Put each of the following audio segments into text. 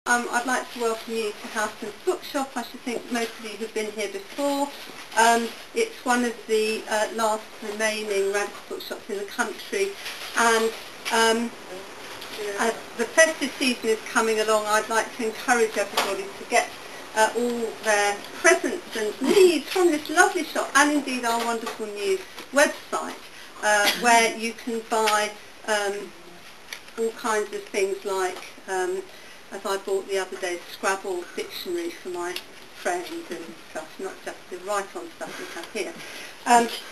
I'd like to welcome you to Housmans Bookshop. I should think most of you have been here before. It's one of the last remaining radical bookshops in the country, and as the festive season is coming along, I'd like to encourage everybody to get all their presents and needs from this lovely shop, and indeed our wonderful new website, where you can buy all kinds of things like, as I bought the other day, Scrabble dictionary for my friends and stuff, not just the write-on stuff we have here.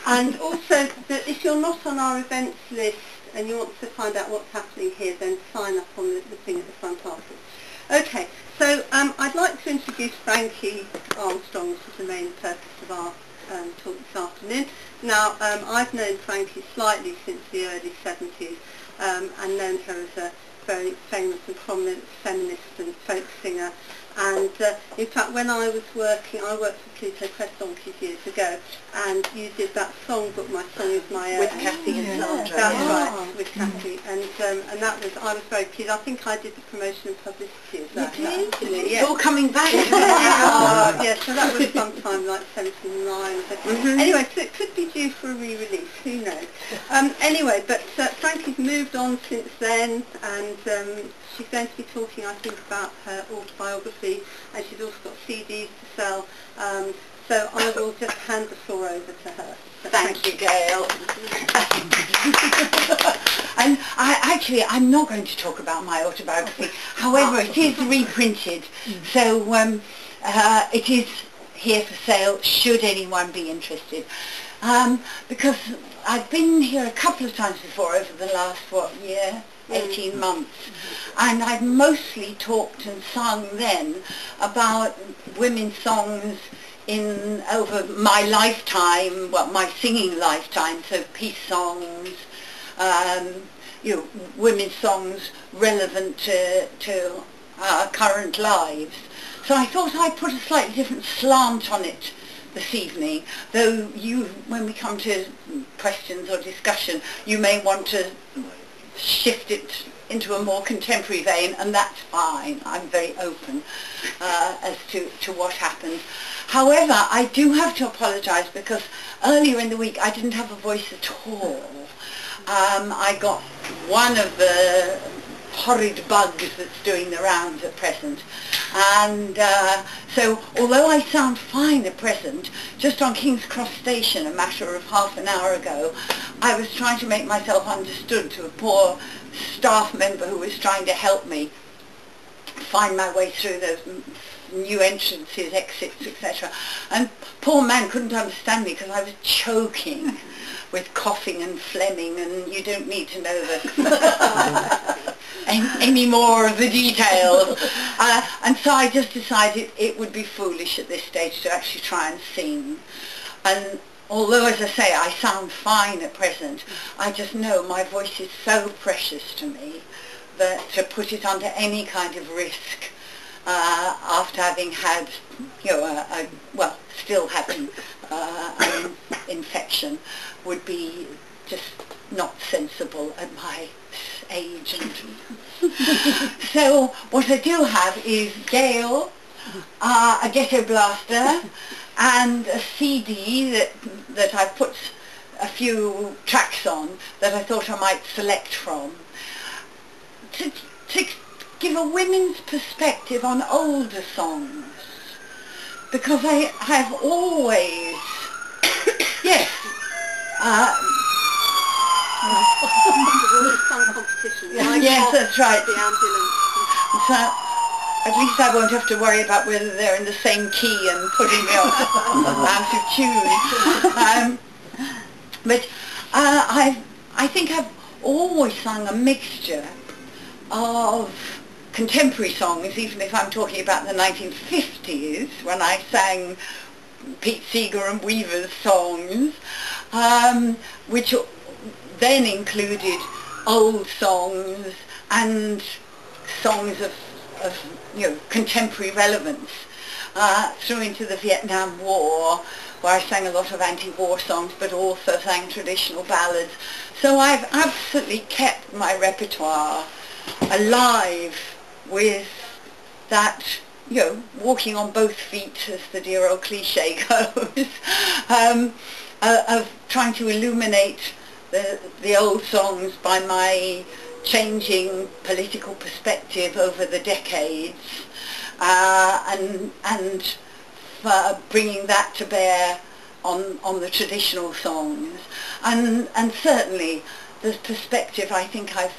And also, that if you're not on our events list and you want to find out what's happening here, then sign up on the thing at the front afterwards. Okay, so I'd like to introduce Frankie Armstrong, which is the main purpose of our talk this afternoon. Now, I've known Frankie slightly since the early 70s and known her as a very famous and prominent feminist and folk singer. And in fact, when I was working, I worked for Pluto Press Donkeys years ago, and you did that songbook, My Song Is My Own. With Kathy and Sandra. That's right, with Kathy. And that was, I was very pleased. I think I did the promotion and publicity of that. You did? Yes. It's all coming back. Yeah, so that was sometime like 79. Anyway, so it could be due for a re-release, who knows. Anyway, but Frankie's moved on since then, and she's going to be talking, I think, about her autobiography, and she's also got CDs to sell. So I will just hand the floor over to her. So Thank you, Gail. And I'm not going to talk about my autobiography. However, it is reprinted, so it is here for sale, should anyone be interested. Because I've been here a couple of times before over the last, 18 months, and I've mostly talked and sung then about women's songs over my lifetime, my singing lifetime, so peace songs, women's songs relevant to our current lives. So I thought I'd put a slightly different slant on it this evening, though when we come to questions or discussion, you may want to shift it into a more contemporary vein, and that's fine. I'm very open as to what happened. However, I do have to apologise because earlier in the week I didn't have a voice at all. I got one of the horrid bugs that's doing the rounds at present, and so although I sound fine at present, just on King's Cross Station a matter of half an hour ago, I was trying to make myself understood to a poor staff member who was trying to help me find my way through those new entrances, exits, etc. And poor man couldn't understand me because I was choking with coughing and phlegming, and you don't need to know any more of the details. And so I just decided it would be foolish at this stage to actually try and sing. And although, as I say, I sound fine at present, I just know my voice is so precious to me that to put it under any kind of risk after having had, still having an infection would be just not sensible at my age. And so what I do have is Gail, a ghetto blaster, and a CD that I put a few tracks on that I thought I might select from to give a women's perspective on older songs, because I have always yes yes, that's right. The ambulance. So at least I won't have to worry about whether they're in the same key and putting me out of tune. But I think I've always sung a mixture of contemporary songs, even if I'm talking about the 1950s, when I sang Pete Seeger and Weaver's songs, which then included old songs and songs of contemporary relevance, through into the Vietnam War, where I sang a lot of anti-war songs, but also sang traditional ballads. So I've absolutely kept my repertoire alive with that, you know, walking on both feet, as the dear old cliche goes, of trying to illuminate the old songs by my changing political perspective over the decades, and bringing that to bear on the traditional songs, and certainly the perspective I think I've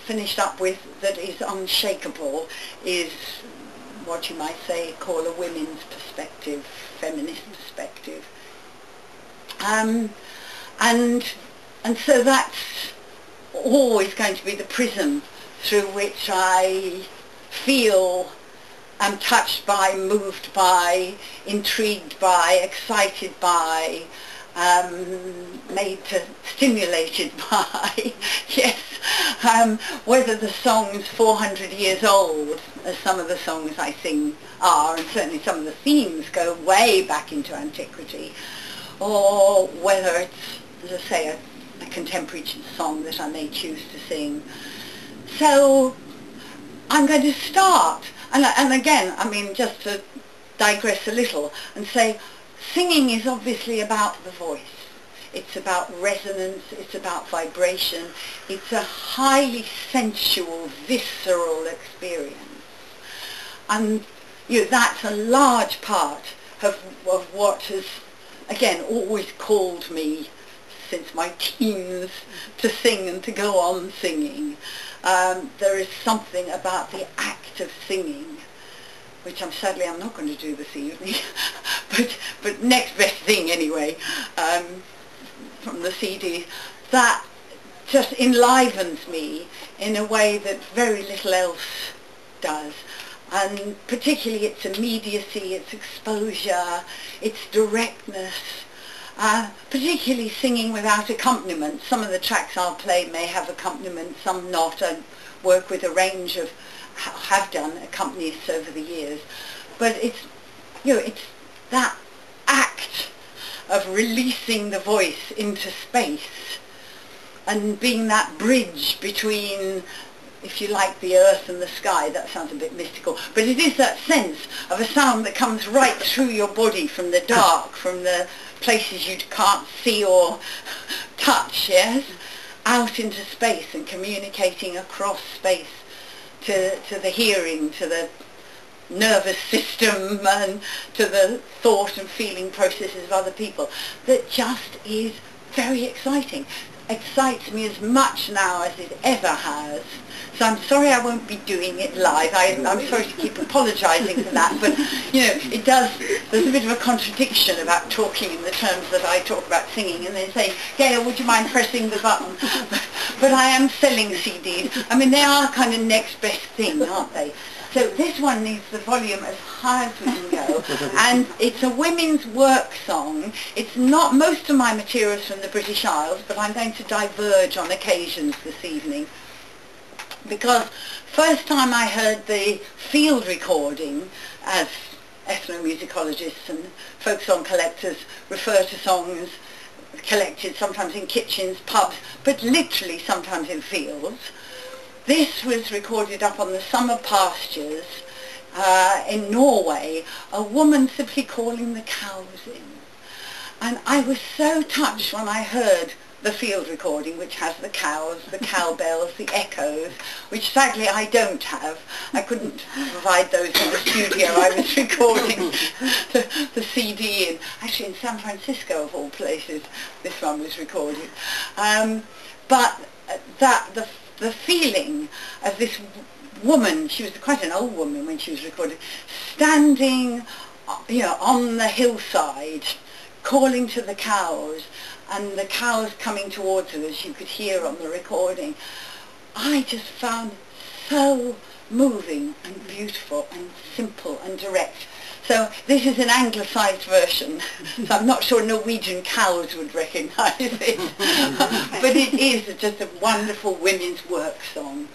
finished up with that is unshakable is what you might say call a women's perspective, feminist perspective, and so that's always going to be the prism through which I feel, am touched by, moved by, intrigued by, excited by, stimulated by, yes, whether the song's 400 years old, as some of the songs I sing are, and certainly some of the themes go way back into antiquity, or whether it's, as I say, a contemporary song that I may choose to sing. So I'm going to start, and again, I mean, just to digress a little and say, singing is obviously about the voice. It's about resonance, it's about vibration, it's a highly sensual, visceral experience. And you know, that's a large part of what has, again, always called me since my teens to sing and to go on singing. There is something about the act of singing, which sadly I'm not going to do this evening, but next best thing anyway, from the CD, that just enlivens me in a way that very little else does. And particularly its immediacy, its exposure, its directness, particularly singing without accompaniment. Some of the tracks I'll play may have accompaniment, some not. I work with a range of, have done accompanists over the years. But it's, you know, it's that act of releasing the voice into space and being that bridge between, if you like, the earth and the sky. That sounds a bit mystical, but it is that sense of a sound that comes right through your body from the dark, from the places you can't see or touch, yes, out into space and communicating across space to the hearing, to the nervous system, and to the thought and feeling processes of other people. That just is very exciting. Excites me as much now as it ever has. So I'm sorry I won't be doing it live. I'm sorry to keep apologising for that, but you know, it does, there's a bit of a contradiction about talking in the terms that I talk about singing and then saying, Gail, would you mind pressing the button? But I am selling CDs. I mean, they are kind of next best thing, aren't they? So this one needs the volume as high as we can go, and it's a women's work song. It's not most of my materials from the British Isles, but I'm going to diverge on occasions this evening. Because first time I heard the field recording, as ethnomusicologists and folk song collectors refer to songs collected sometimes in kitchens, pubs, but literally sometimes in fields. This was recorded up on the summer pastures in Norway, a woman simply calling the cows in. And I was so touched when I heard the field recording, which has the cows, the cowbells, the echoes, which sadly I don't have. I couldn't provide those in the studio. I was recording the CD in, actually in San Francisco of all places, this one was recorded. But the feeling of this woman, she was quite an old woman when she was recorded, standing, you know, on the hillside, calling to the cows, and the cows coming towards her, as you could hear on the recording, I just found so moving and beautiful and simple and direct. So this is an anglicised version, so I'm not sure Norwegian cows would recognise it, but it is just a wonderful women's work song.